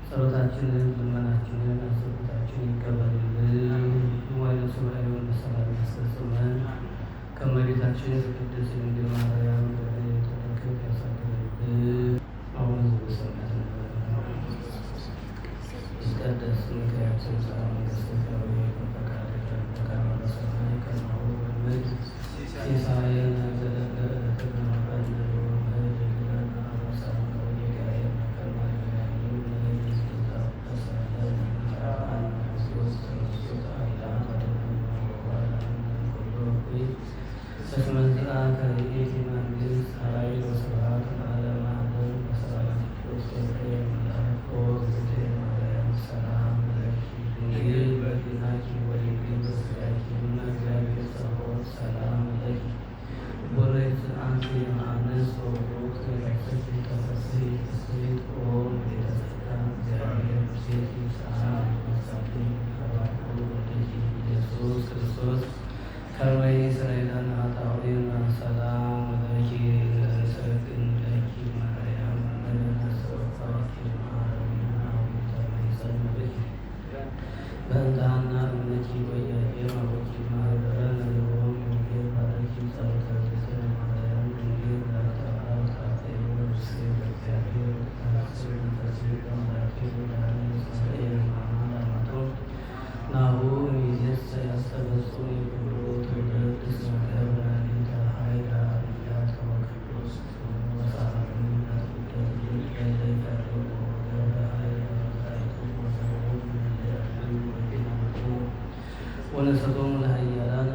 ጸሎታችንን ልመናችንን አስቦታችን ይቀበልልን። ወይነ ሱባኤውን በሰላም ያስፈጽመን። ከእመቤታችን ቅድስት ድንግል ማርያም በረከት ያሳድርብን። አሁን በሰማያት ይትቀደስ ስምከ ትምጻእ መንግሥትከ ወይኩን ፈቃድከ በከመ በሰማይ ከማሁ በምድር ሲሳየነ ዘለለ ዕለትነ ሀበነ ወነሰቶም ለኃያላን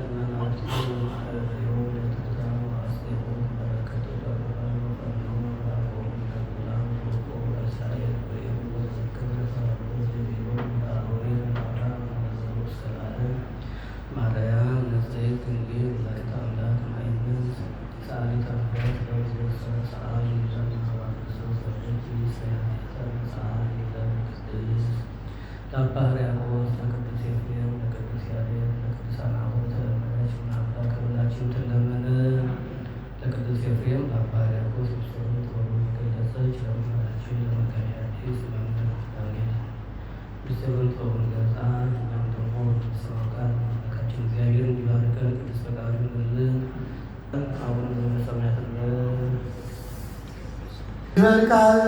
መልካም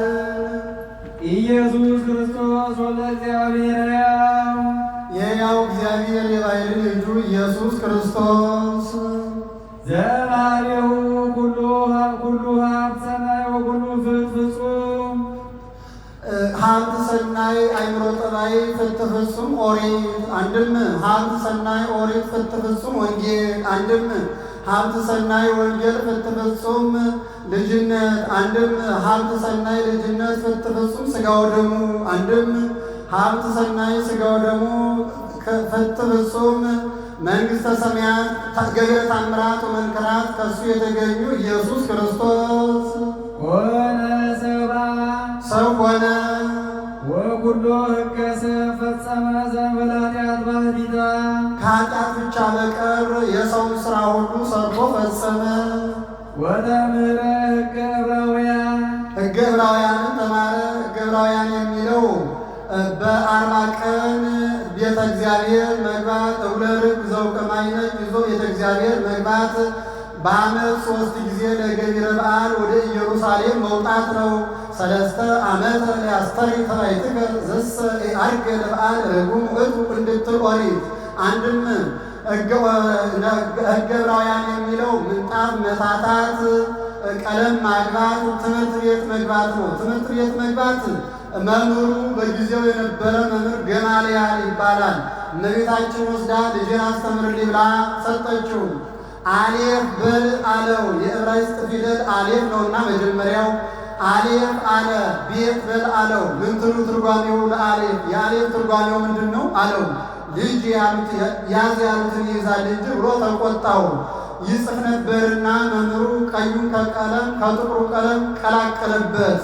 ኢየሱስ ክርስቶስ ወልደ እግዚአብሔር የሕያው እግዚአብሔር የባሕርይ ልጁ ኢየሱስ ክርስቶስ ዘባሕርዩ ኩሉ ሀብተ ሰናይ ወኩሉ ፍጹም ሀብተ ሰናይ አእምሮ ጠባይ ፍትሕ ፍጹም ኦሪት አንድም ሀብተ ሰናይ ኦሪት ፍትሕ ፍጹም ወንጌል አንድም ሀብተ ሰናይ ወንጌል ፍትሕ ፍጹም ልጅነት አንድም ሀብተ ሰናይ ልጅነት ፍትሕ ፍጹም ሥጋው ደሙ አንድም ሀብተ ሰናይ ሥጋው ደሙ ፍትሕ ፍጹም መንግሥተ ሰማያት ገቢረ ተአምራት ወመንክራት ከእሱ የተገኙ ኢየሱስ ክርስቶስ ሆነ ሰው ሆነ ወኩሎ ሕገ ፈጸመ ዘእንበለ ኃጢአት ባሕቲታ ከኃጢአት ብቻ በቀር የሰውን ሥራ ሁሉ ሰርቶ ፈጸመ። ወተምህረ ሕገ ዕብራውያን ሕገ ዕብራውያንን ተማረ። ሕገ ዕብራውያን የሚለው በ40 ቀን ቤተ እግዚአብሔር መግባት እውለ ርግብ ዘውቀ ማይነቅ ይዞ ቤተ እግዚአብሔር መግባት በዓመት 3 ጊዜ ለገቢረ በዓል ወደ ኢየሩሳሌም መውጣት ነው። 3 ዓመተ ሊያስተሪ ተባይትከ ዘሰ አርገ ለበዓል ርጉም እቱ እንድትል ኦሪት። አንድም ሕገ ዕብራውያን የሚለው ምንጣፍ መታታት፣ ቀለም ማግባት፣ ትምህርት ቤት መግባት ነው። ትምህርት ቤት መግባት መምህሩ በጊዜው የነበረ መምህር ገማልያል ይባላል። እመቤታችን ወስዳ ልጄን አስተምርልኝ ብላ ሰጠችው። አሌፍ በል አለው። የዕብራይስጥ ፊደል አሌፍ ነውና መጀመሪያው አሌፍ አለ። ቤት በል አለው። ምንትኑ ትርጓሜው ለአሌፍ የአሌፍ ትርጓሜው ምንድን ነው አለው። ልጅ ያዝ ያሉትን ይይዛል እንጂ ብሎ ተቆጣው። ይጽፍ ነበርና መምህሩ ቀዩን ከቀለም ከጥቁሩ ቀለም ቀላቀለበት።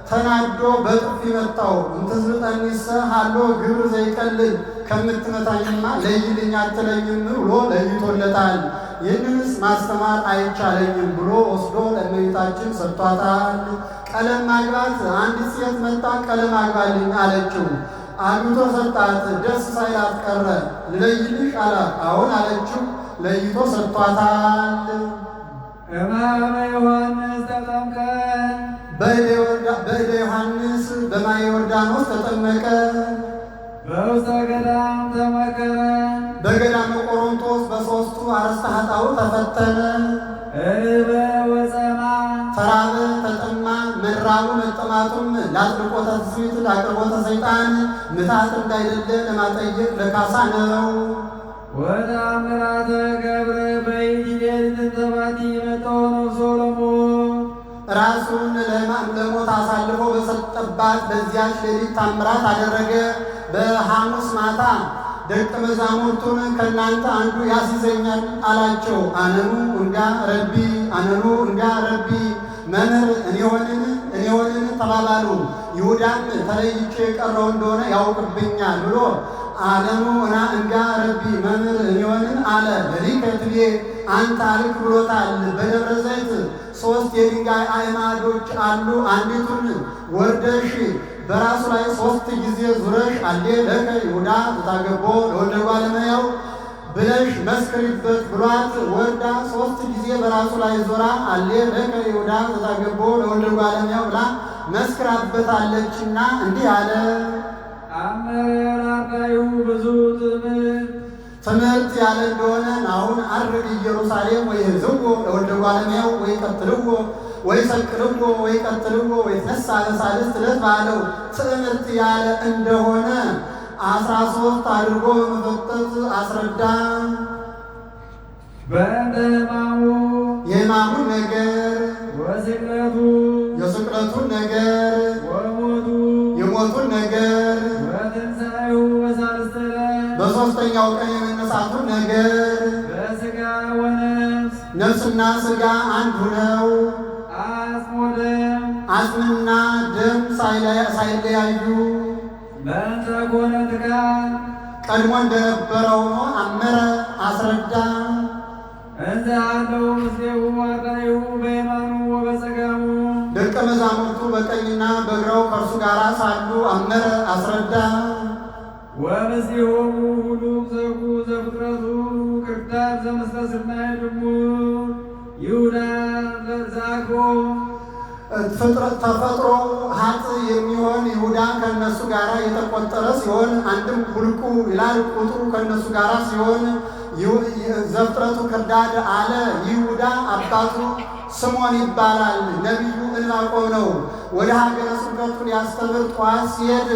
ተናዶ በጥፊ መታው። እንትዝብጠኒሰ ሃሎ ግብር ዘይቀልል ከምትመታኝማ ለይልኝ አትለኝም ብሎ ለይቶለታል። ይህንንስ ማስተማር አይቻለኝም ብሎ ወስዶ ለእመቤታችን ሰጥቷታል። ቀለም ማግባት አንዲት ሴት መጣ ቀለም አግባልኝ አለችው። አግብቶ ሰጣት። ደስ ሳይላት ቀረ። ልለይልሽ አላት። አሁን አለችው። ለይቶ ሰጥቷታል። እማመ ዮሐንስ ተጠምቀ በእደ ዮሐንስ በማየ ዮርዳኖስ ተጠመቀ። በውስተ ገዳም ተመከረ በገዳመ ቆሮንቶስ በሦስቱ አርእስተ ኃጣውእ ተፈተነ። እርበ ወጸማ ተራበ፣ ተጠማ። መራቡ መጠማቱም ለአጥብቆተ ትስብእት ለአቅርቦተ ሰይጣን ምትሃት እንዳይደለ ለማጠየቅ ለካሳ ነው። ወተአምራተ ገብረ በይእቲ ሌሊት እንተባቲ መጠው ነፍሶ ለሞት ራሱን ለሞት አሳልፎ በሰጠባት በዚያች ሌሊት ታምራት አደረገ። በሐሙስ ማታ ደቀ መዛሙርቱን ከእናንተ አንዱ ያስይዘኛል አላቸው። አነኑ እንጋ ረቢ አነኑ እንጋ ረቢ መምህር እኔ ሆንን ተባባሉ። ይሁዳም ተለይቼ የቀረው እንደሆነ ያውቅብኛል ብሎ አነኑ እና እንጋ ረቢ መምህር እኔ ሆንን አለ። ለሊከ ትቤ አንተ አልክ ብሎታል። በደብረ ዘይት 3 የድንጋይ አዕማዶች አሉ። አንዲቱን ወርደሽ በራሱ ላይ 3 ጊዜ ዙረሽ አሌ ለከ ይሁዳ ዘታገቦ ለወልደ እጓለ እመሕያው ብለሽ መስክሪበት ብሏት ወርዳ 3 ጊዜ በራሱ ላይ ዞራ አሌ ለከ ይሁዳ ዘታገቦ ለወልደ እጓለ እመሕያው ብላ መስክራበታለችና እንዲህ አለ። አመራራዩ ብዙ ትምህርት ያለ እንደሆነ አሁን አርግ ኢየሩሳሌም ወይ ህዝቦ ለወልደ እጓለ እመሕያው ወይ ቀትልዎ ወይ ሰቅልዎ ወይ ቀትልዎ ወይ ተነሳ ለሳልስት ዕለት ባለው ትምህርት ያለ እንደሆነ 13 አድርጎ በመፈጠት አስረዳ። በእንተ ሕማሙ የሕማሙን ነገር ወስቅለቱ የስቅለቱን ነገር ወሞቱ የሞቱን ነገር ወትንሣኤሁ በሳልስት ዕለት በሦስተኛው ቀን የመነሳቱን ነገር በሥጋ ወነፍስ ነፍስና ሥጋ አንድ ሆነው አጽም ወደም አጽምና ደም ሳይለያዩ በእንተ ኮነ ትካል ቀድሞ እንደነበረ ሆኖ አመረ አስረዳ። እንዘ አለው ምስሌሁ አርዳኢሁ በየማኑ ወበጸጋሙ ደቀ መዛሙርቱ በቀኝና በግራው ከእርሱ ጋር ሳሉ አመረ አስረዳ። ወምስሌሆሙ ሁሉ ዘኩ ዘፍጥረቱ ክርዳድ ዘምስለ ስርናይ ድሙር ይሁዳ ዘአኮ ተፈጥሮ ሀጥ የሚሆን ይሁዳ ከእነሱ ጋር የተቆጠረ ሲሆን አንድም ሁልቁ ይላል ቁጥሩ ከእነሱ ጋር ሲሆን ዘፍጥረቱ ክርዳድ አለ። ይሁዳ አባቱ ስሞን ይባላል። ነቢዩ ዕንባቆም ነው። ወደ ሀገረ ስብከቱ ሊያስተምር ጠዋት ሲሄድ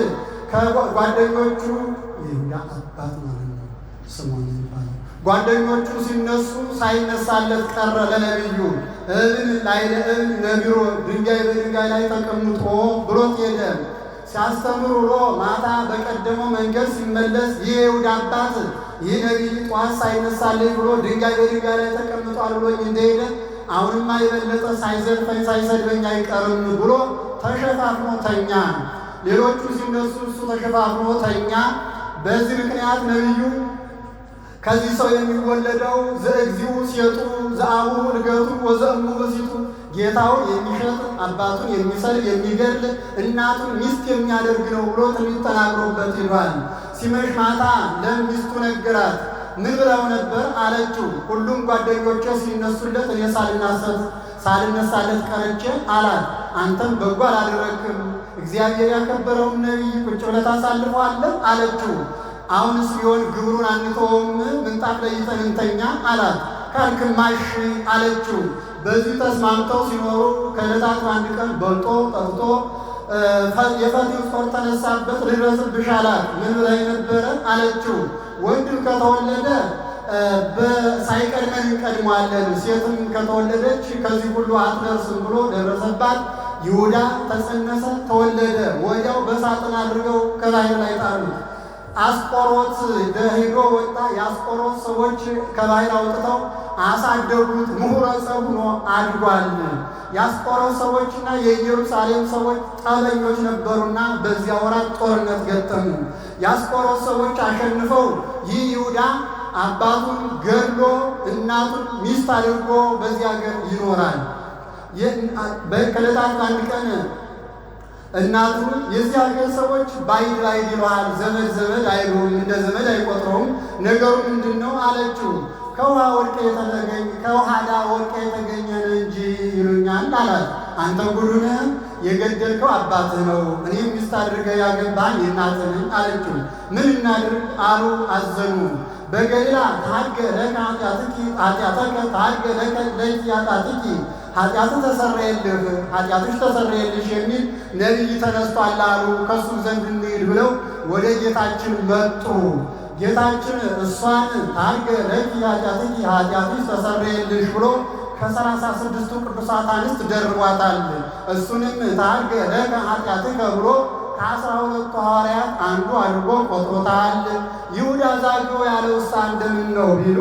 ከጓደኞቹ ይሁዳ አባት ማለት ነው ስሞን ይባላል። ጓደኞቹ ሲነሱ ሳይነሳለት ቀረ። ለነቢዩ እብን ላይ ለእብን ነቢሮ ድንጋይ በድንጋይ ላይ ተቀምጦ ብሎት ሄደ። ሲያስተምር ውሎ ማታ በቀደመው መንገድ ሲመለስ ይህ ይሁዳ አባት ይህ ነቢይ ጠዋት ሳይነሳልኝ ብሎ ድንጋይ በድንጋይ ላይ ተቀምጧል ብሎኝ እንደሄደ አሁንማ የበለጠ ሳይዘልፈኝ ሳይሰድበኝ አይቀርም ብሎ ተሸፋፍኖ ተኛ። ሌሎቹ ሲነሱ እሱ ተሸፋፍኖ ተኛ። በዚህ ምክንያት ነቢዩ ከዚህ ሰው የሚወለደው ዘእግዚኡ ሴጡ ዘአቡ እድገቱ ወዘእሙ በሲቱ ጌታውን የሚሸጥ አባቱን የሚሰልብ የሚገድል እናቱን ሚስት የሚያደርግ ነው ብሎ ትንቢት ተናግሮበት ይሏል። ሲመሽ ማታ ለሚስቱ ነገራት። ምን ብለው ነበር አለችው። ሁሉም ጓደኞቼ ሲነሱለት እኔ ሳልነሳለት ቀርቼ አላት። አንተም በጎ አላደረግክም፣ እግዚአብሔር ያከበረውን ነቢይ ቁጭ ብለህ ታሳልፈዋለህ አለችው። አሁንስ ቢሆን ግብሩን አንተውም፣ ምንጣፍ ለይተን እንተኛ አላት። ካልክማ እሺ አለችው። በዚህ ተስማምተው ሲኖሩ ከዕለታት አንድ ቀን በልቶ ጠጥቶ የፈቲው ጾር ተነሳበት። ልድረስብሽ አላት። ምን ብላኝ ነበረ አለችው። ወንድም ከተወለደ ሳይቀድመን እንቀድመዋለን፣ ሴትም ከተወለደች ከዚህ ሁሉ አትደርስም ብሎ ደረሰባት። ይሁዳ ተጸነሰ፣ ተወለደ። ወዲያው በሳጥን አድርገው ከባሕር ላይ ጣሉት። አስቆሮት ሄዶ ወጣ። የአስቆሮት ሰዎች ከባሕር አውጥተው አሳደጉት። ምሁረ ሰው ሆኖ አድጓል። የአስቆሮት ሰዎችና የኢየሩሳሌም ሰዎች ጠበኞች ነበሩና በዚያ ወራት ጦርነት ገጠሙ። የአስቆሮት ሰዎች አሸንፈው ይህ ይሁዳ አባቱን ገድሎ እናቱን ሚስት አድርጎ በዚያ ሀገር ይኖራል። ከዕለታት አንድ ቀን እናቱ የዚህ ሀገር ሰዎች ባይድ ይለዋል፣ ዘመድ አይሉም፣ እንደ ዘመድ አይቆጥረውም። ነገሩ ምንድን ነው አለችው። ከውሃ ዳ ወድቄ የተገኘ ነው እንጂ ይሉኛል አላት። አንተ ጉዱን የገደልከው አባትህ ነው፣ እኔም ሚስት አድርገህ ያገባኝ እናትህ ነኝ አለችው። ምን እናድርግ አሉ፣ አዘኑ። በገሊላ ታርገ ለከ ኃጢአተከ ታርገ ለከ ለኃጢአትኪ ኃጢአትህ ተሰረየልህ፣ ኃጢአትሽ ተሰረየልሽ የሚል ነቢይ ተነስቷል አሉ። ከሱ ዘንድ እንሂድ ብለው ወደ ጌታችን መጡ። ጌታችን እሷን ታርገ ለኪ ኃጢአትኪ ኃጢአትሽ ተሰረየልሽ ብሎ ከ36ቱ ቅዱሳት አንስት ደርቧታል። እሱንም ታርገ ለከ ኃጢአትከ ብሎ ከ12ቱ ሐዋርያት አንዱ አድርጎ ቆጥሮታል። ይሁዳ ዛግው ያለው እሷ እንደምን ነው ቢሉ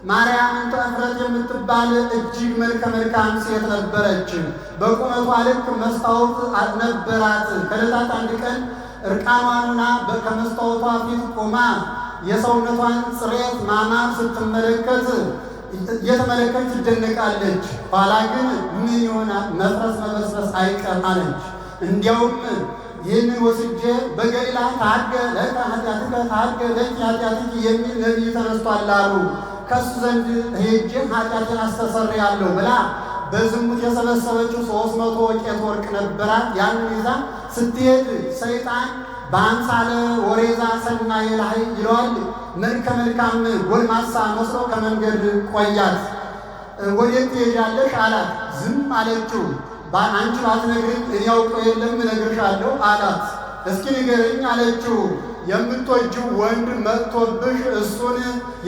ማርያም ዕፍረት የምትባል እጅግ መልከ መልካም ሴት ነበረች። በቁመቷ ልክ መስታወት ነበራት። ከዕለታት አንድ ቀን እርቃኗንና ከመስታወቷ ፊት ቆማ የሰውነቷን ጽሬት ማማር ስትመለከት እየተመለከተች ትደነቃለች። ኋላ ግን ምን ይሆናል መፍረስ መበስበስ አይቀር አለች። እንዲያውም ይህንን ወስጄ በገሊላ ታርገ ለከ ኃጢአትከ ታርገ ለኪ ኃጢአትኪ የሚል ነቢይ ተነስቷል አሉ። ከሱ ዘንድ ሄጄ ኃጢአቴን አስተሰርያለሁ ብላ በዝሙት የሰበሰበችው 300 ወቄት ወርቅ ነበራት። ያንን ይዛ ስትሄድ ሰይጣን በአምሳለ ወሬዛ ሰናየ ላይ ይለዋል መልከ መልካም ጎልማሳ መስሎ ከመንገድ ቆያት። ወዴት ትሄጃለሽ አላት። ዝም አለችው። አንቺ ባትነግሪኝ እኔ አውቀው የለም እነግርሻለሁ አላት። እስኪ ንገረኝ አለችው። የምትወጂው ወንድ መጥቶብሽ እሱን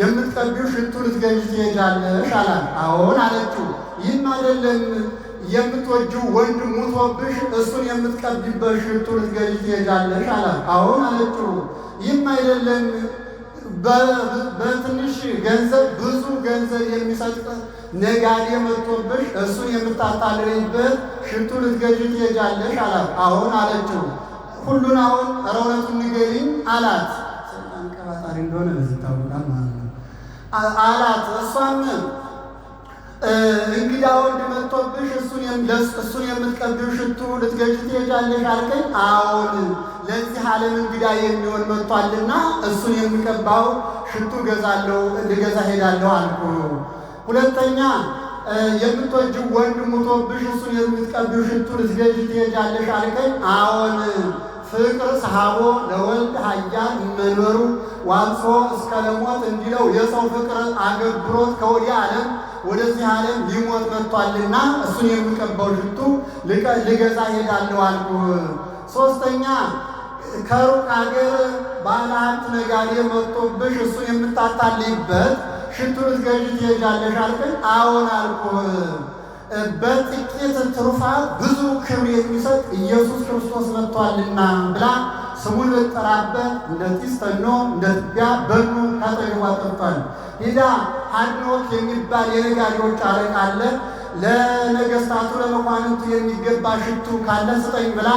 የምትቀቢው ሽቱ ልትገዢ ትሄጃለሽ አላት። አዎን አለችው። ይህም አይደለም የምትወጂው ወንድ ሙቶብሽ እሱን የምትቀቢበት ሽቱ ልትገዢ ትሄጃለሽ አላት። አዎን አለችው። ይህም አይደለም በትንሽ ገንዘብ ብዙ ገንዘብ የሚሰጥ ነጋዴ መጥቶብሽ እሱን የምታታልልበት ሽቱ ልትገዢ ትሄጃለሽ አላት። አዎን አለችው። ሁሉን አሁን እውነቱን ንገሪኝ አላት። ሰይጣን ቀባጣሪ እንደሆነ በዚህ ታውቃል ማለት ነው አላት። እሷም እንግዳ ወንድ መጥቶብሽ እሱን የምትቀቢው ሽቱ ልትገዢ ትሄጃለሽ አልከኝ? አዎን ለዚህ ዓለም እንግዳ የሚሆን መጥቷልና እሱን የሚቀባው ሽቱ ልገዛ ሄዳለሁ አልኩ። ሁለተኛ የምትወጂው ወንድ ሙቶብሽ እሱን የምትቀቢው ሽቱ ልትገዢ ትሄጃለሽ አልከኝ? አዎን ፍቅር ሰሃቦ ለወልድ ኃያል መንበሩ ዋልሶ እስከ ለሞት እንዲለው የሰው ፍቅር አገብሮት ከወዲያ ዓለም ወደዚህ ዓለም ሊሞት መጥቷልና እሱን የሚቀባው ሽቱ ልገዛ ሄዳለሁ አልኩ። ሶስተኛ ከሩቅ ሀገር ባለ ሀብት ነጋዴ መጥቶብሽ እሱን የምታታልይበት ሽቱ ልትገዢ ትሄጃለሽ አልከኝ? አዎን አልኩ። በጥቂት ትሩፋት ብዙ ክብር የሚሰጥ ኢየሱስ ክርስቶስ መጥቷልና ብላ ስሙን ልጠራበት እንደ ጢስ ተኖ እንደ ትቢያ በኑ ካጠገቧ ጠርቷል። ሂዳ ሀድኖክ የሚባል የነጋዴዎች አለቃ አለ፣ ለነገስታቱ ለመኳንንቱ የሚገባ ሽቱ ካለ ስጠኝ ብላ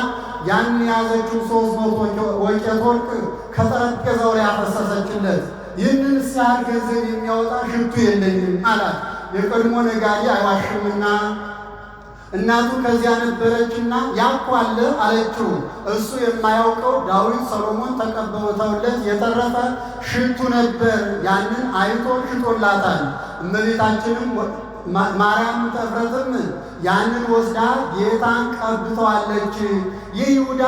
ያን የያዘችው 300 ወቄት ወርቅ ከጠረጴዛው ላይ አፈሰሰችለት። ይህንን ሲያህል ገንዘብ የሚያወጣ ሽቱ የለኝም አላት። የቀድሞ ነጋዴ አይዋሽምና እናቱ ከዚያ ነበረችና ያኮ አለ አለችው። እሱ የማያውቀው ዳዊት ሰሎሞን ተቀብተውለት የተረፈ ሽቱ ነበር። ያንን አይቶ ሽጦላታል። እመቤታችንም ማርያም ተፍረትም ያንን ወስዳ ጌታን ቀብተዋለች። ይሁዳ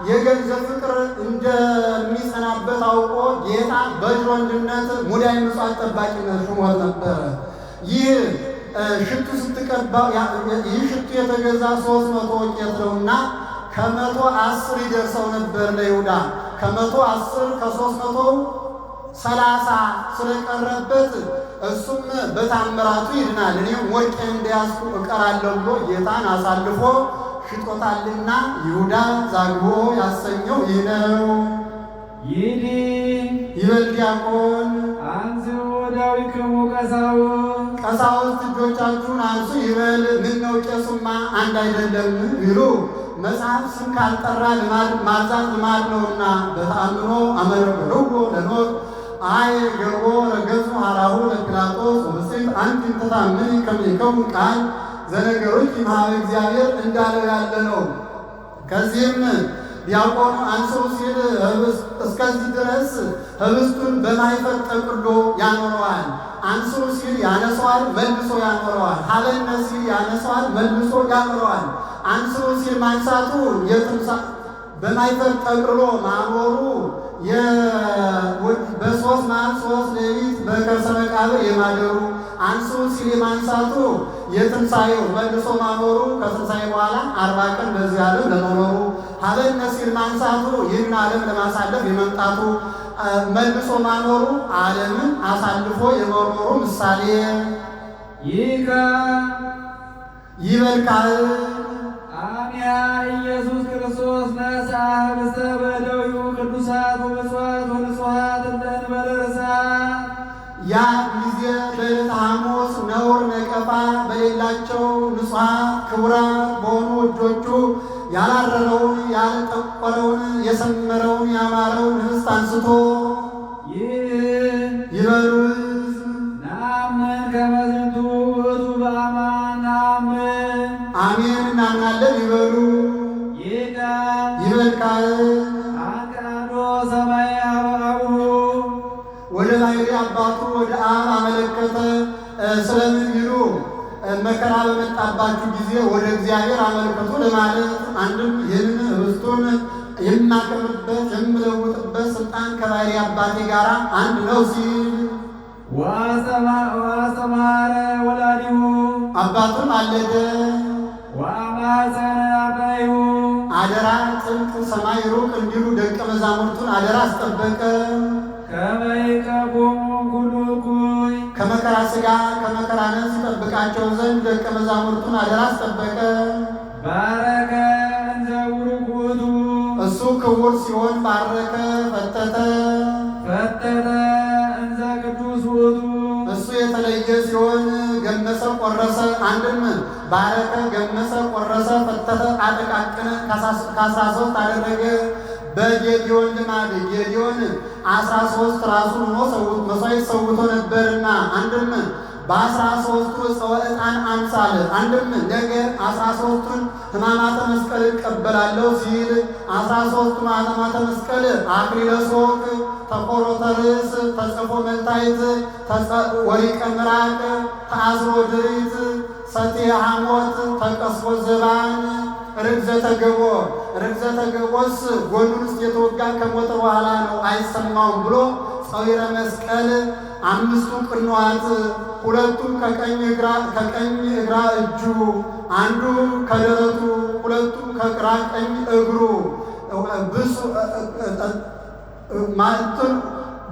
የገንዘብ ፍቅር እንደሚጸናበት አውቆ ጌታ በጅሮንድነት ሙዳይ ምጽዋት ጠባቂነት ሹሞት ነበረ። ይህ ሽቱ ስትቀባው ይህ ሽቱ የተገዛ 300 ወቄት ነውና ከ110 ይደርሰው ነበር ለይሁዳ። ከ110 ከ330 ስለቀረበት እሱም በታምራቱ ይድናል፣ እኔም ወርቄን እንደያዝኩ እቀራለሁ ብሎ ጌታን አሳልፎ ሽጦታልና ይሁዳ ዛግቦ ያሰኘው ይህ ነው። ይዲ ይበል ዲያቆን አንሥኡ ዳዊክሙ ቀሳውስት እጆቻችሁን አንሱ ይበል። ምነው ቄሱማ አንድ አይደለም ይሉ መጽሐፍ ስም ካልጠራ ማርዛት ልማድ ነውና በተአምኖ አመረገርዎ ለኖህ አይ ገቦ ረገጹ ሀራሁ ለጲላጦስ ወብፅዕት አንቲ ተታምኒ ከመ ይከውን ቃል ዘነገሮች ይምሃበ እግዚአብሔር እንዳለው ያለ ነው። ከዚህም ዲያቆኑ አንሥኡ ሲል እስከዚህ ድረስ ህብስቱን በማይፈር ጠቅሎ ያኖረዋል። አንሥኡ ሲል ያነሰዋል፣ መልሶ ያኖረዋል። ሀበነ ሲል ያነሰዋል፣ መልሶ ያኖረዋል። አንሥኡ ሲል ማንሳቱ በማይፈር ጠቅሎ ማኖሩ በ3 መዓልት 3 ሌሊት በከርሰ መቃብር የማደሩ አንሥኡ ሲል የማንሳቱ የትንሣኤው መልሶ ማኖሩ ከትንሣኤ በኋላ 40 ቀን በዚህ ዓለም ለመኖሩ ሀበነ ሲል ማንሳቱ ይህን ዓለም ለማሳለፍ የመምጣቱ መልሶ ማኖሩ ዓለምን አሳልፎ የመኖሩ ምሳሌ ይካ ይበልካል። አምያ ኢየሱስ ክርስቶስ ነሣ ህብስተ በእደዊሁ ቅዱሳት ወብፁዓት ወንጹሐት እንበለ ርሳት። ያ ጊዜ በዕለተ ሐሙስ ነውር ነቀፋ በሌላቸው ንጹሐት ክቡራት በሆኑ እጆቹ ያላረረውን ያልጠቆረውን የሰመረውን ያማረውን ህብስት አንስቶ ይበሉ ነአምን ከመ ዝንቱ ውእቱ በአማን ነአምን አሜን እናምናለን ይበሉ። ይካ ይበልካል። አቃዶ ሰማይ አብሁ ወደ ባሕርይ አባቱ ወደ አብ አመለከተ። ስለምን ይሉ መከራ በመጣባችሁ ጊዜ ወደ እግዚአብሔር አመልከቱ ለማለት አንድም ይህን ህብስቱን የማከብርበት የምለውጥበት ስልጣን ከባሕርይ አባቴ ጋር አንድ ነው ሲል ወአስተምሃረ ወላዲሁ አባቱም አለደ። ወአማፀነ አርዳኢሁ አደራ ጥልቅ ሰማይ ሩቅ እንዲሉ ደቀ መዛሙርቱን አደራ አስጠበቀ። ከመ ይቀቦሙ ኩሉ እኩይ ከመከራ ሥጋ ከመከራ ነፍስ ይጠብቃቸው ዘንድ ደቀ መዛሙርቱን አደራ አስጠበቀ። ባረከ እንዘ ቡሩክ ውእቱ እሱ ክቡር ሲሆን ባረከ፣ ፈተተ። ፈተተ እንዘ ቅዱስ ውእቱ እሱ የተለየ ሲሆን ገመሰ፣ ቆረሰ። አንድም ባረከ፣ ገመሰ፣ ቆረሰ፣ ፈተተ፣ አጠቃቅነ ከ13 አደረገ። በጌዲዮን ልማድ ጌዲዮን 13 ራሱን ሆኖ መሥዋዕት ሰውቶ ነበርና አንድም በ13ቱ ዕፀወ ዕጣን አምሳል አንድም ነገ 13ቱን ሕማማተ መስቀል እቀበላለሁ ሲል 13ቱ ሕማማተ መስቀል አክሊለ ሦክ፣ ተቆሮተ ርእስ፣ ተጽፎ መልታይት፣ ወሪቀ ምራቅ፣ ተአስሮ ድሪት፣ ሰትየ ሐሞት፣ ተቀስፎ ዘባን፣ ርግዘተ ገቦ። ርግዘተ ገቦስ ጎኑን ውስጥ የተወጋ ከሞተ በኋላ ነው አይሰማውም ብሎ ጸዊረ መስቀል 5ቱ ቅንዋት 2ቱ ከቀኝ እግራ እጁ፣ አንዱ ከደረቱ፣ 2ቱ ከግራ ቀኝ እግሩ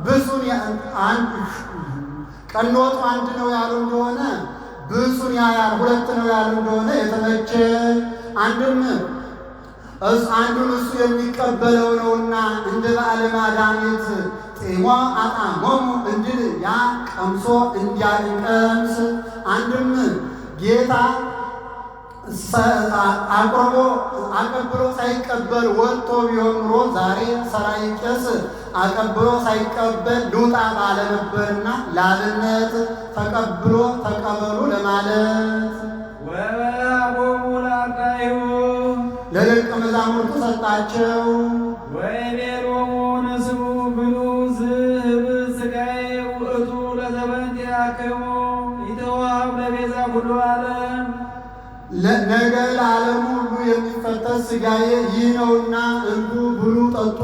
ብሱን ቀኖቱ አንድ ነው ያሉ እንደሆነ ብሱን ያያል፣ 2 ነው ያሉ እንደሆነ የተመቸ አንዱን እሱ የሚቀበለው ነውና እንደ በዓለ ማዳኒት ጤሞ አጣሞሙ እንድል ያ ቀምሶ እንዲያቀምስ አንድም ጌታ አቀብሎ ሳይቀበል ወጥቶ ቢሆን ኑሮ ዛሬ ሰራይ ቄስ አቀብሎ ሳይቀበል ልውጣ ባለ ነበርና ለአብነት ተቀብሎ ተቀበሉ ለማለት ወበአቦሙ መዛሙርቱ ሰጣቸው። ወይቤሎሙ ንሥኡ ብሉ ዝህብስት ሥጋዬ ውእቱ ለዘበንቲአክሙ ይትወሀብ ለቤዛ ኩሉ ዓለም። ነገ ለዓለሙ ሁሉ የሚፈተት ሥጋዬ ይህ ነውና እንኩ ብሉ ጠጡ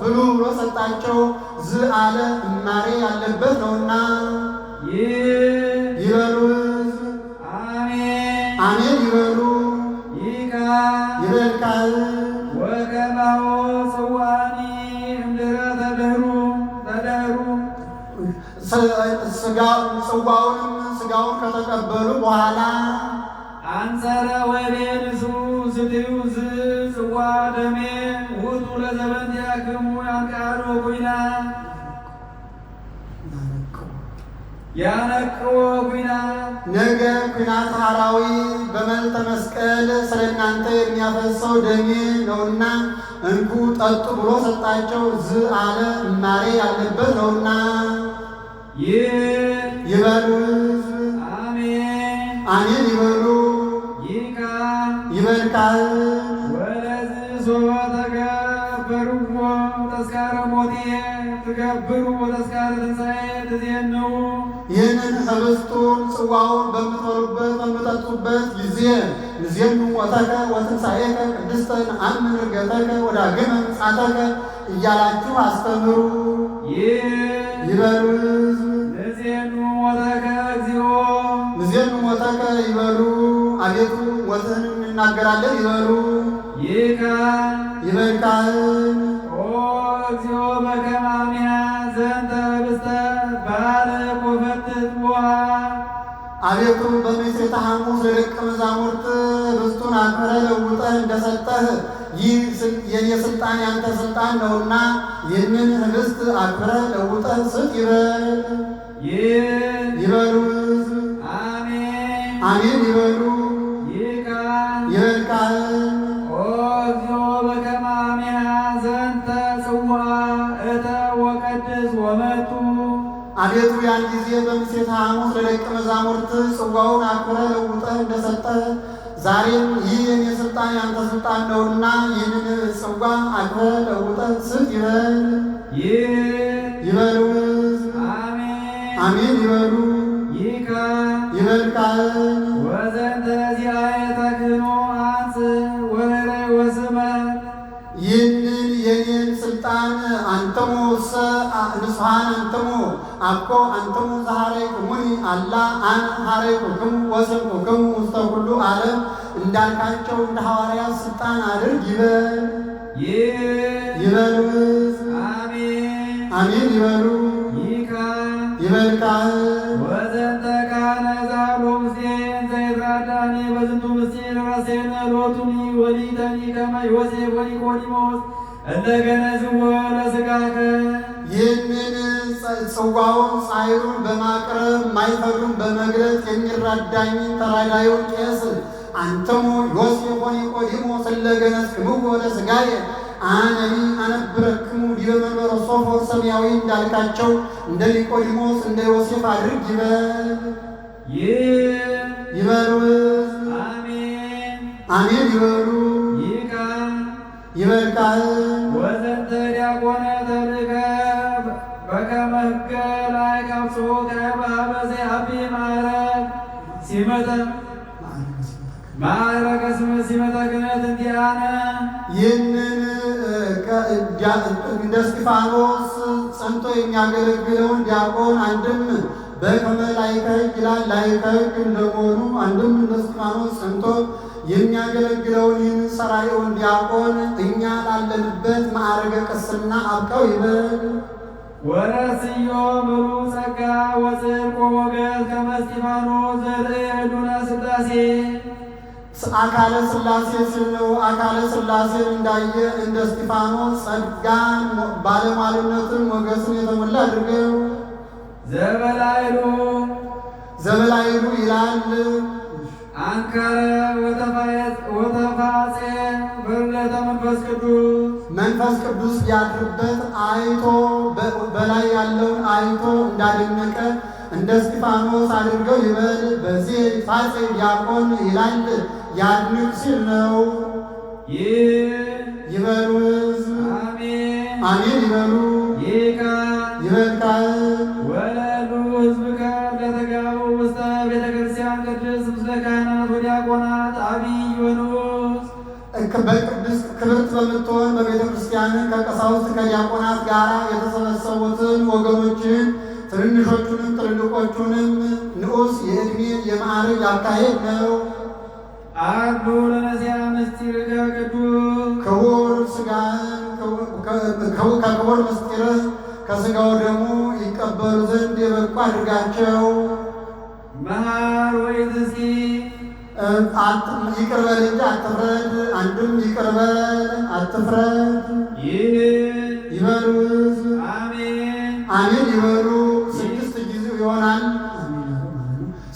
ብሎ ሰጣቸው። ዝ አለ እማሬ ያለበት ነውና ይበሉ አሜን አሜን ይበሉ ይካ ይበልካል። ወከማሁ ጽዋኒ እምድኅረ ተደህሩ ሥጋውን ከተቀበሉ በኋላ አንጸረ ወይቤ ንሥኡ ስትዩ ጽዋ ደሜ ውእቱ ለዘበንቲአክሙ ያንቃዶ ኩናት ያነቅዎ ኩናት። ነገ ኩናት ሐራዊ በመልዕልተ መስቀል ስለ እናንተ የሚያፈሰው ደሜ ነውና እንኩ ጠጡ ብሎ ሰጣቸው። ዝ አለ እማሬ ያለበት ነውና ይበሉ አሜን አሜን ይበሉ ይካ ይበልካል። ወለዝ ሶበ ተገበርዎ ተስካረ ሞትየ ትገብሩ ተስካረ ትንሣኤ ትዜንው። ይህንን ኅብስቱን ጽዋውን በምትበሉበት በምጠጡበት ጊዜ ንዜኑ ሞተከ ወትንሣኤከ ቅድስተ ነአምን ዕርገተከ ወዳግመ ምጽአተከ እያላችሁ አስተምሩ። ይበሉ ንዜኑ ሞተከ እግዚኦ ንዜኑ ሞተከ ይበሉ አቤቱ ሞትህን እንናገራለን ይበሉ። ይካ ይበልካል። ኦ እግዚኦ በከመ አሚሃ ዘንተ ኅብስተ ባርክ ወፈትት ቦአ። አቤቱ በምሴተ ሐሙስ ለደቀ መዛሙርት ኅብስቱን አክብረህ ለውጠህ እንደሰጠህ ይህ የኔ ሥልጣን ያንተ ሥልጣን ነውና ይህንን ኅብስት አክብረህ ለውጠህ ስጥ ይበሉ አሜን አሜን ይበሉ ይካ ይበልካል። ኦ እግዚኦ በከመ አሚሃ ዘንተ ጽዋ እተ ወቀድስ ወመቱ። አቤቱ ያን ጊዜ በምሴተ ሐሙስ ለደቀ መዛሙርት ጽዋውን አክብረህ ለውጠህ እንደሰጠህ ዛሬም ይህ የኔ ሥልጣን ያንተ ሥልጣን ነውና ይህንን ጽዋ አክብረህ ለውጠህ ስጥ ይበሉ አሜን አሜን ይበሉ ይካ ይበልካል። ወዘንተ ዚአየ ተክህኖ አንጽእ ወኅረይ ወስመት። ይህንን የኔን ሥልጣን አንተሙ ንጹሐን አንተሙ አኮ አንተሙ ዘሐረይክሙኒ አላ አነ ሐረይኩክሙ ወሰብኩክሙ ውስተ ኩሉ ዓለም እንዳልካቸው እንደ ሐዋርያት ሥልጣን አድርግ ይበሉ አሜን አሜን ይበሉ ይካ ይበልካል። ወዘንተ ካህነ ዛሎ ምስሌን ዘይትራዳኒ በዝንቱ ምስጢር ረሴነ ሎቱኒ ወሊተኒ ከመ ዮሴፍ ወኒቆዲሞስ እለ ገነዝዎ ለሥጋከ። ይህንን ጽዋውን ጻሕሉን በማቅረብ ማይፈዱን በመግለጥ የሚራዳኝ ተራዳዩን ቄስ አንተሙ ዮሴፍ ወኒቆዲሞስ እለ ገነዝክምዎ ለሥጋየ አነኒ አነብረክሙ ዲበ መንበረ ሶፎር ሰማያዊ እንዳልካቸው እንደ ኒቆዲሞስ እንደ ዮሴፍ አድርግ ይበሉ አሜን አሜን ይበሉ ይካ ይበልካል። ወዘንተ ዲያቆነ ተልከ በከመ ሕገ ላዕከ አብጽሖከ በኀበ ዘአቢ ማዕረግ ሲመተ ማዕረገ ሲመተ ክህነት እንቲአነ። ይህንን እንደ እስጢፋኖስ ጸንቶ የሚያገለግለውን ዲያቆን አንድም በከመ ላዕከ ሕግ ይላል። ላዕከ ሕግ እንደመሆኑ አንድም እንደ እስጢፋኖስ ጸንቶ የሚያገለግለውን ይህን ሠራዊውን ዲያቆን እኛ ላለንበት ማዕረገ ቅስና አብቀው ይበል። ወረስዮ ምሉ ጸጋ ወጽድቅ ወሞገስ ከመ እስጢፋኖስ ዘርእየ ህዱነ ሥላሴ። አካለ ሥላሴ ሲል ነው። አካለ ሥላሴን እንዳየ እንደ እስጢፋኖስ ጸጋን ባለሟልነትን ሞገስን የተሞላ አድርገው። ዘበላይሉ ይላል አንከረ ወተፋጼ በርለተ መንፈስ ቅዱስ። መንፈስ ቅዱስ ያድርበት አይቶ በላይ ያለውን አይቶ እንዳደነቀ እንደ እስጢፋኖስ አድርገው ይበል። በዚህ ፋጼ ዲያቆን ይላል ያድንቅ ሲል ነው። ይበሉ ሕዝብ አሜን ይበሉ። ይበል ካህን ወለሉ ሕዝብከ ለተጋቡ ውስተ ቤተ ክርስቲያን ቅድስት ምስለ ካህናት ወዲያቆናት አብይ ወንዑስ በቅድስት ክብርት በምትሆን በቤተ ክርስቲያን ከቀሳውስት ከዲያቆናት ጋር የተሰበሰቡትን ወገኖችን ትንንሾቹንም ትልልቆቹንም ንዑስ የዕድሜ የማዕረግ አካሄድ ነው። አሉ ለነዚያ ምስጢርከ ቅዱስ ክቡር ሥጋህን ከክቡር ምስጢርህ ከሥጋው ደግሞ ይቀበሉ ዘንድ የበቁ አድርጋቸው። መሐር ወኢትስኪ ይቅር በል እንጂ አትፍረድ። አንድም ይቅር በል አትፍረድ። ይበሉ ሕዝብ አሜን ይበሉ። 6 ጊዜ ይሆናል።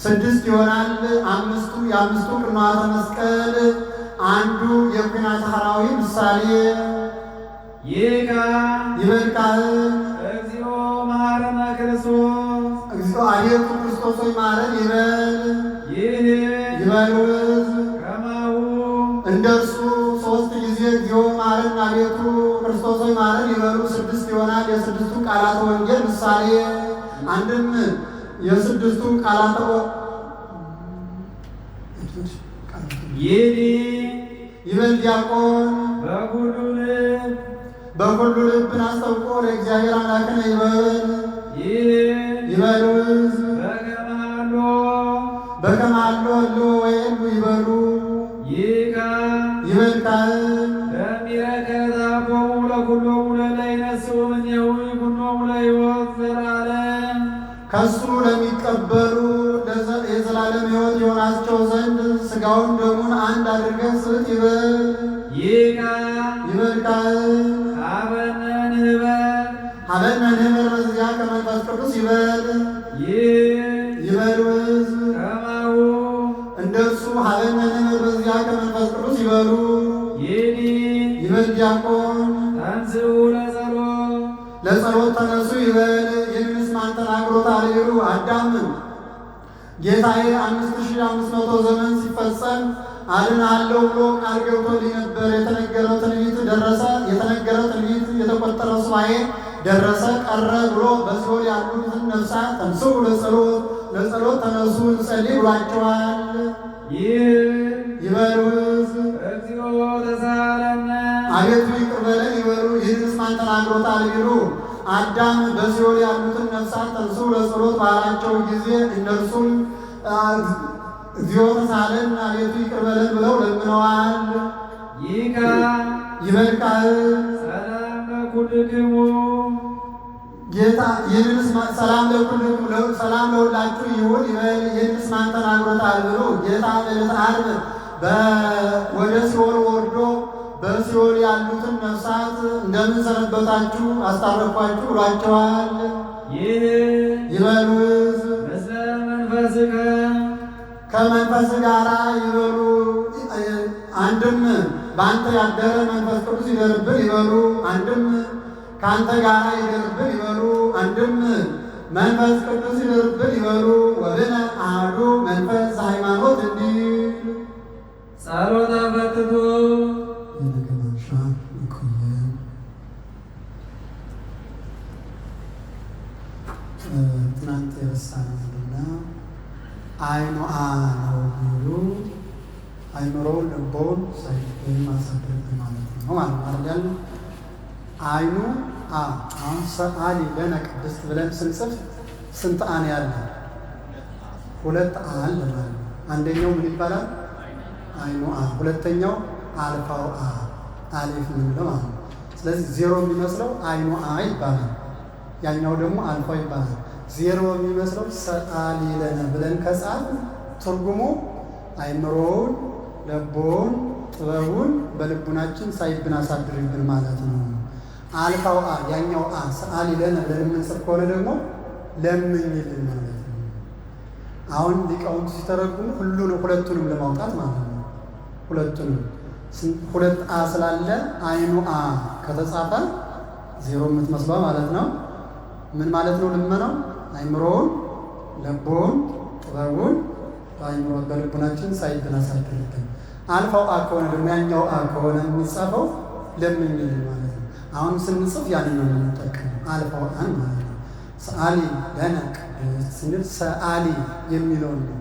6 ይሆናል። የአምስቱ ቅንዋተ መስቀል አንዱ የኩናተ ሐራዊ ምሳሌ ይበል ካህን እግዚኦ መሐረነ ክርስቶስ እግዚኦ አቤቱ ክርስቶስ ሆይ ማረን ይበል። ይበሉ ሕዝብ ከማሁ እንደ እርሱ 3 ጊዜ እግዚኦ ማረን አቤቱ ክርስቶስ ሆይ ማረን ይበሉ። 6 ይሆናል። የ6ቱ ቃላተ ወንጌል ምሳሌ አንድም የ6ቱ ቃላተ ይበል ዲያቆን በኩሉ ልብን አስታውቆ ለእግዚአብሔር አምላክን ይበል። ይበሉ ሕዝብ በከመ ሀሎ እሎ ወይሉ ይበሉ። ይበል ካህን ለሚረከት አቦሙ ለኩሎሙ ለለይነስኡ እምኔሁ ይኩኖሙ ለሕይወት ዘለዓለም ከሱ ለሚቀበሉ የዘላለም ሕይወት የሆናቸው ዘንድ ሥጋውን ደሙን አንድ አድርገህ ስጥ ይበል። ይበል ካህን ሀበነ ንህበር በዚያ ከመንፈስ ቅዱስ ይበል። ይበሉ ሕዝብ ከማሁ እንደ እርሱ ሀበነ ንህበር በዚያ ከመንፈስ ቅዱስ ይበሉ። ይበል ዲያቆን ተንሥኡ ለጸሎት ተነሱ ይበል። ይህንንስ ማን ተናግሮታል ይሉ አዳም ጌታዬ 5500 ዘመን ሲፈጸም አድንሃለሁ ብሎ ቃል ገብቶልኝ ነበር። የተነገረው ትንቢት ደረሰ። የተነገረው ትንቢት የተቆጠረው ሱባኤ ደረሰ ቀረ ብሎ በሲኦል ያሉትን ነፍሳት ተንሥኡ ለጸሎት ተነሱ እንጸልይ ብሏቸዋል። ይበሉ ሕዝብ እግዚኦ ተሳሃለነ አቤቱ ይቅር በለን ይበሉ። ይህንስ ማን ተናግሮታል ቢሉ አዳም በሲኦል ያሉትን ነፍሳት ተንሥኡ ለጸሎት ባላቸው ጊዜ እነርሱም እግዚኦ ተሳሃለን አቤቱ ይቅር በለን ብለው ለምነዋል። ይበል ካህን ሰላም ለኩልክሙ ጌታ ይህንስ ሰላም ለኩልክሙ ሰላም ለሁላችሁ ይሁን ይበል። ይህንስ ማን ተናግሮታል ብሎ ጌታ በዕለተ ዓርብ ወደ ሲኦል ወርዶ በሲኦል ያሉትን ነፍሳት እንደምን ሰነበታችሁ አስታረኳችሁ ብሏቸዋል። ይበሉ ሕዝብ ምስለ መንፈስከ ከመንፈስ ጋራ ይበሉ። አንድም በአንተ ያደረ መንፈስ ቅዱስ ይደርብን ይበሉ። አንድም ከአንተ ጋራ ይደርብን ይበሉ። አንድም መንፈስ ቅዱስ ይደርብን ይበሉ። ወብነ አሐዱ መንፈስ ሃይማኖት እንዲል ጸሎተ ፈትቶ የነገማሻ ይቆየን። ትናንት የረሳነው ምንድነው? አይኑአ ነው የሚሉ አይምሮውን ልቦውን ሳይሆን ማሳደግ ማለት ነው ማለት ነው። አይኑ አሁን ሰአሊ ለነ ቅድስት ብለን ስንጽፍ ስንት አን ያለ? 2 አን ማለት ነው። አንደኛው ምን ይባላል? አይኑ ሁለተኛው አልፋው አሊፍ ምንለው ማለት ነው። ስለዚህ 0 የሚመስለው አይኑ ይባላል። ያኛው ደግሞ አልፋው ይባላል። 0 የሚመስለው ሰአሊ ለነ ብለን ከጻፍ ትርጉሙ አይምሮውን ልቦውን ጥበቡን በልቡናችን ሳይብን አሳድርብን ማለት ነው። አልፋው ያኛው ሰአሊ ለነ ብለን የምንጽፍ ከሆነ ደግሞ ለምኝልን ማለት ነው። አሁን ሊቃውንቱ ሲተረጉሙ ሁለቱንም ለማውጣት ማለት ነው። ሁለቱንም 2 ስላለ አይኑ ከተጻፈ 0 የምትመስለው ማለት ነው። ምን ማለት ነው? ልመናው አይምሮውን ልቦውን ጥበቡን በልቡናችን ሳይብን አሳድርብን። አልፋው አ ከሆነ ደግሞ ያኛው አ ከሆነ የሚጻፈው ለምኝልን ማለት ነው። አሁን ስንጽፍ ያንን ነው የምንጠቀመው፣ አልፋው አን ማለት ነው። ሰአሊ ለነ ቅድስት ስንል ሰአሊ የሚለውን ነው።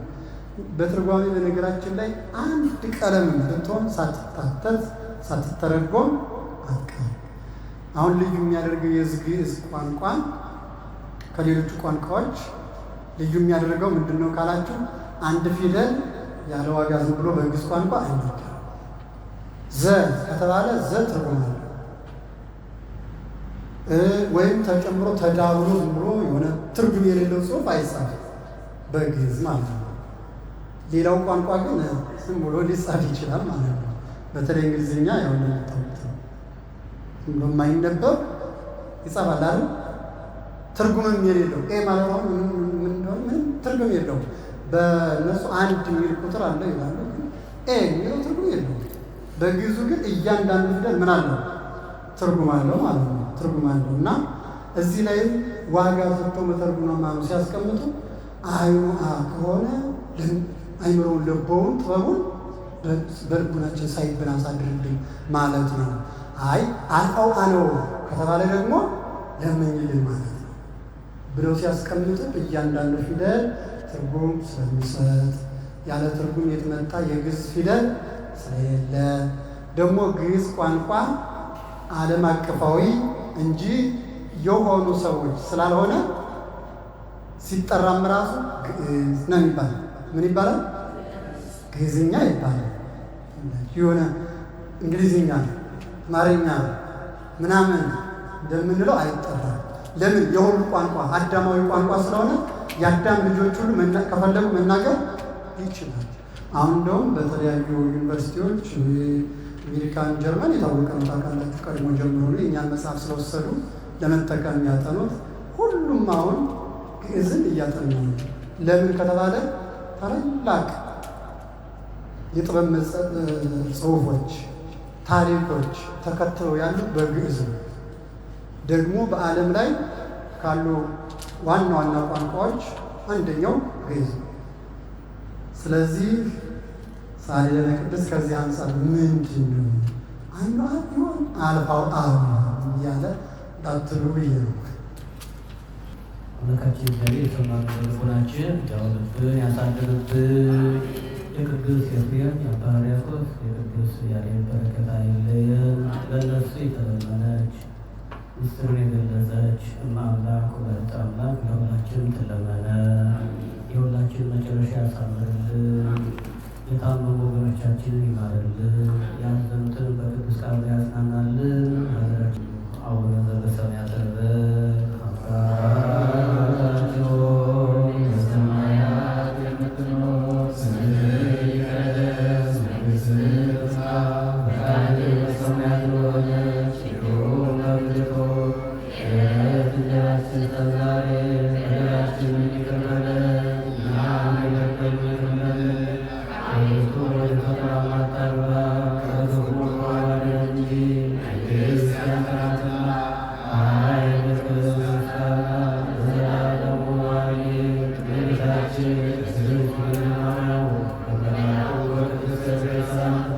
በትርጓሜ በነገራችን ላይ አንድ ቀለም ብትሆን ሳትታተት ሳትተረጎም አትቀርም። አሁን ልዩ የሚያደርገው የግዕዝ ቋንቋን ከሌሎቹ ቋንቋዎች ልዩ የሚያደርገው ምንድን ነው ካላችሁ፣ አንድ ፊደል ያለ ዋጋ ዝም ብሎ በግዕዝ ቋንቋ አይነገርም። ዘ ከተባለ ዘ ትርጉም አለው። ወይም ተጨምሮ ተዳብሎ ዝም ብሎ የሆነ ትርጉም የሌለው ጽሑፍ አይጻፍም በግዕዝ ማለት ነው። ሌላው ቋንቋ ግን ዝም ብሎ ሊጻፍ ይችላል ማለት ነው። በተለይ እንግሊዝኛ ያው እንደምታውቁት ነው፣ ዝም ብሎ የማይነበብ ይጻፋል አይደል? ትርጉምም የሌለው ማለት ነው። ምን እንደሆነ ምንም ትርጉም የለውም። በእነሱ አንድ የሚል ቁጥር አለ ይላሉ፣ የሚለው ትርጉም የለውም። በግዕዙ ግን እያንዳንዱ ፊደል ምን አለው? ትርጉም አለው ማለት ነው። ትርጉም አለው እና እዚህ ላይ ዋጋ ሰጥተው መተርጉም ሲያስቀምጡ አይኑ ከሆነ አይምሮውን ልቦውን ጥበቡን በልቡናችን ሳይብን አሳድርብን ማለት ነው። አይ አልፋው አነው ከተባለ ደግሞ ለምኝልን ማለት ነው ብለው ሲያስቀምጡ እያንዳንዱ ፊደል ትርጉም ስለሚሰጥ ያለ ትርጉም የተመጣ የግዕዝ ፊደል ስለሌለ ደግሞ ግዕዝ ቋንቋ ዓለም አቀፋዊ እንጂ የሆኑ ሰዎች ስላልሆነ ሲጠራም ራሱ ግዕዝ ነው የሚባለው። ምን ይባላል? ግዕዝኛ ይባላል። የሆነ እንግሊዝኛ አማርኛ ምናምን እንደምንለው አይጠራም። ለምን? የሁሉ ቋንቋ አዳማዊ ቋንቋ ስለሆነ የአዳም ልጆች ሁሉ ከፈለጉ መናገር ይችላል። አሁን እንደውም በተለያዩ ዩኒቨርሲቲዎች አሜሪካን፣ ጀርመን የታወቀ ነው ታውቃላችሁ። ቀድሞ ጀምሮ ነው የእኛን መጽሐፍ ስለወሰዱ ለመጠቀም የሚያጠኑት ሁሉም አሁን ግዕዝን እያጠኑ ነው። ለምን ከተባለ ታላላቅ የጥበብ ጽሑፎች፣ ታሪኮች ተከትለው ያሉት በግዕዝ ነው። ደግሞ በዓለም ላይ ካሉ ዋና ዋና ቋንቋዎች አንደኛው ግዕዝ ነው። ስለዚህ ሳሊ ለነ ቅድስት ከዚህ አንጻር ምንድን ነው አይኑ ይሆን አልፋው እያለ እንዳትሉ ብዬ ነው። አምላካችን እግዚአብሔር የሰማነውን ልቦናችን ያውልብን ያሳድርብን። የቅዱስ ኤፍሬም የአባ ሕርያቆስ የቅዱስ ያሬድ በረከት አይለየን። ለእነሱ የተለመነች ምስጢሩን የገለጸች አምላክ ወላዲተ አምላክ ለሁላችን ትለመነ። የሁላችን መጨረሻ ያሳምርልን። የታመሙ ወገኖቻችንን ይማርልን። ያዘኑትን በቅዱስ ቃሉ ያጽናናልን። ሀገራችን አቡነ ዘበሰማያት አባታችን ሆይ በሰማያት የምትኖር ስምህ ይቀደስ፣ መንግሥትህ ትምጣ፣ ፈቃድህ በሰማያት እንደሆነች እንዲሁም በምድር ትሁን። የዕለት እንጀራችንን ስጠን ዛሬ፣ በደላችንን ይቅር በለን እኛም የበደሉንን ይቅር እንደምንል፣ አቤቱ ወደ ፈተና አታግባን ከክፉ ሁሉ አድነን እንጂ መንግሥት ያንተ ናትና፣ ኃይል፣ ክብር፣ ምስጋና ለዘላለሙ አሜን። እመቤታችን ቅድስት ድንግል ማርያም በመልአኩ በቅዱስ ገብርኤል ሰላምታ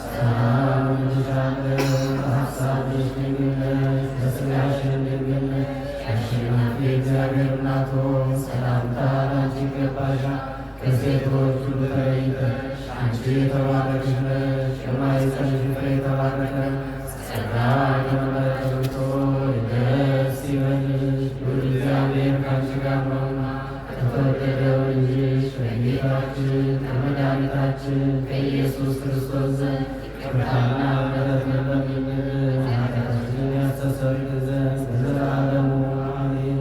ሰላም እንልሻለን። በሐሳብሽ ድንግል ነሽ፣ በሥጋሽም ድንግል ነሽ። አሸናፊ እግዚአብሔር እናት ሆይ ሰላምታ ላንቺ ይገባሻል። ከሴቶች ሁሉ ተለይተሽ አንቺ የተባረክሽ ነሽ፣ የማኅፀንሽ ፍሬ የተባረከ ነው። ጸጋን የተመላሽ ሆይ ደስ ይበልሽ፣ ልዑል እግዚአብሔር ከአንቺ ጋር ነውና ከተወደደው ልጅሽ ከጌታችን ከመድኃኒታችን ከኢየሱስ ክርስቶስ ዘንድ ይቅርታና ምሕረት ለምኝልን ኃጢአታችንን ያስተሰርይ ዘንድ ለዘላለሙ አሜን።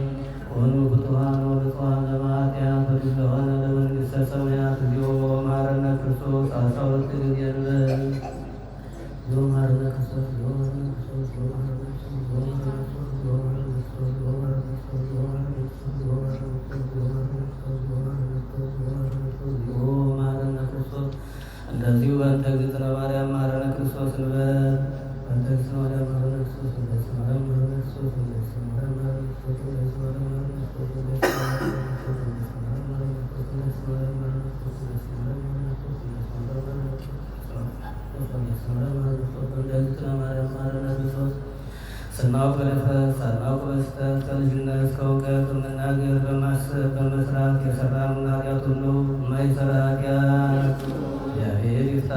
ኮኑ ፍቱሐን ወብፁዓን ዘእምኃጢአት ወድሉዋን ለመንግሥተ ሰማያት እግዚኦ መሐረነ ክርስቶስ አስራ ሁለት ጊዜ እንበል። እግዚኦ መሐረነ ክርስቶስ፣ እግዚኦ መሐረነ ክርስቶስ፣ እግዚኦ መሐረነ ክርስቶስ፣ እግዚኦ መሐረነ ክርስቶስ፣ እግዚኦ መሐረነ ክርስቶስ፣ እግዚኦ መሐረነ ክርስቶስ፣ እግዚኦ መሐረነ ክርስቶስ፣ እግዚኦ መሐረነ ክርስቶስ፣ እግዚኦ መሐረነ ክርስቶስ፣ እግዚኦ መሐረነ ክርስቶስ፣ እግዚኦ መሐረነ ክርስቶስ፣ እግዚኦ መሐረነ ክርስቶስ። እንደዚሁ በእንተ እግዝእትነ ማርያም መሐረነ ክርስቶስ እንበል። በእንተ እግዝእትነ ማርያም መሐረነ ክርስቶስ፣ በእንተ እግዝእትነ ማርያም መሐረነ ክርስቶስ፣ በእንተ እግዝእትነ ማርያም መሐረነ ክርስቶስ፣ በእንተ እግዝእትነ ማርያም መሐረነ ክርስቶስ፣ በእንተ እግዝእትነ ማርያም መሐረነ ክርስቶስ፣ በእንተ እግዝእትነ ማርያም መሐረነ ክርስቶስ፣ በእንተ እግዝእትነ ማርያም መሐረነ ክርስቶስ፣ በእንተ እግዝእትነ ማርያም መሐረነ ክርስቶስ፣ በእንተ እግዝእትነ ማርያም መሐረነ ክርስቶስ። ስናውቅ በድፍረት ሳናውቅ በስተት ከልጅነት እስከ እውቀት በመናገር በማሰብ በመስራት የሰራነውን ኃጢአት ሁሉ የማይሰራ ኃጢአት እግዚአብሔር ይፍታ።